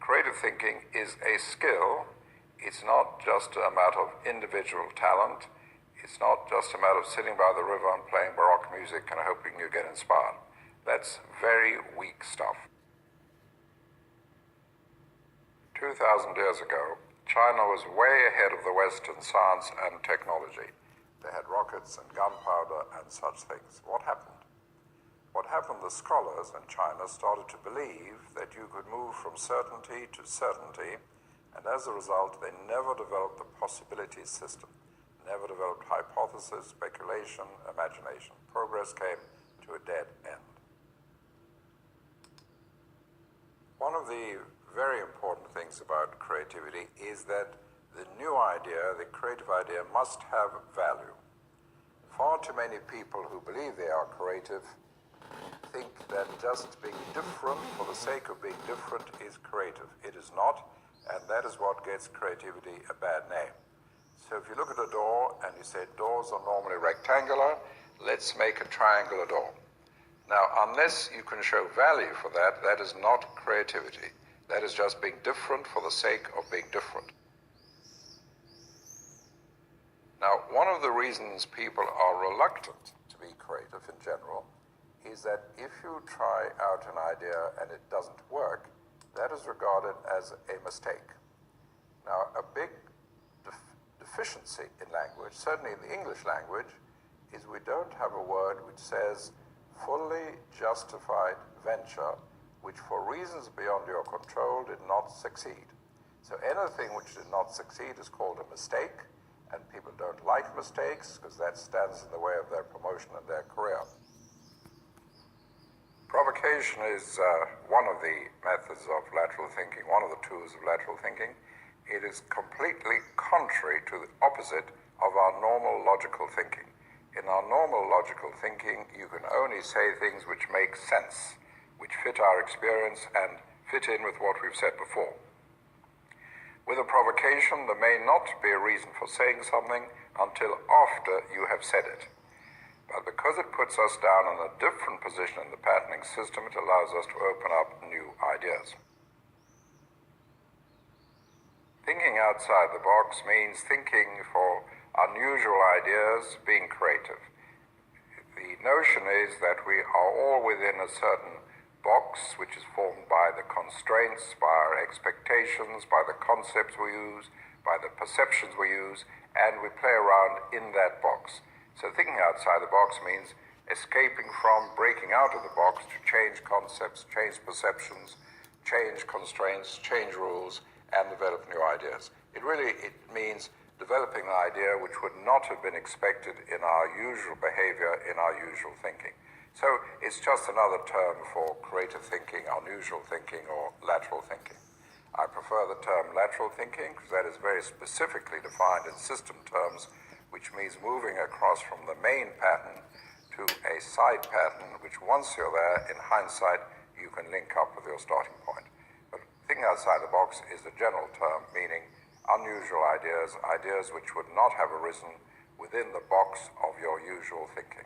Creative thinking is a skill. It's not just a matter of individual talent. It's not just a matter of sitting by the river and playing Baroque music and hoping you get inspired. That's very weak stuff. 2,000 years ago, China was way ahead of the West in science and technology. They had rockets and gunpowder and such things. What happened? What happened, the scholars in China started to believe that you could move from certainty to certainty, and as a result, they never developed the possibility system, never developed hypothesis, speculation, imagination. Progress came to a dead end. One of the very important things about creativity is that the new idea, the creative idea, must have value. Far too many people who believe they are creative think that just being different for the sake of being different is creative. It is not, and that is what gets creativity a bad name. So if you look at a door and you say doors are normally rectangular, let's make a triangular door. Now, unless you can show value for that, that is not creativity. That is just being different for the sake of being different. Now, one of the reasons people are reluctant to be creative in general is that if you try out an idea and it doesn't work, that is regarded as a mistake. Now, a big deficiency in language, certainly in the English language, is we don't have a word which says fully justified venture, which for reasons beyond your control did not succeed. So anything which did not succeed is called a mistake, and people don't like mistakes because that stands in the way of their promotion and their career. Provocation is one of the methods of lateral thinking, one of the tools of lateral thinking. It is completely contrary to the opposite of our normal logical thinking. In our normal logical thinking, you can only say things which make sense, which fit our experience and fit in with what we've said before. With a provocation, there may not be a reason for saying something until after you have said it. But because it puts us down in a different position in the patterning system, it allows us to open up new ideas. Thinking outside the box means thinking for unusual ideas, being creative. The notion is that we are all within a certain box which is formed by the constraints, by our expectations, by the concepts we use, by the perceptions we use, and we play around in that box. So thinking outside the box means escaping from, breaking out of the box to change concepts, change perceptions, change constraints, change rules, and develop new ideas. It means developing an idea which would not have been expected in our usual behavior, in our usual thinking. So it's just another term for creative thinking, unusual thinking, or lateral thinking. I prefer the term lateral thinking because that is very specifically defined in system terms, which means moving across from the main pattern to a side pattern, which once you're there, in hindsight, you can link up with your starting point. But thinking outside the box is the general term, meaning unusual ideas, ideas which would not have arisen within the box of your usual thinking.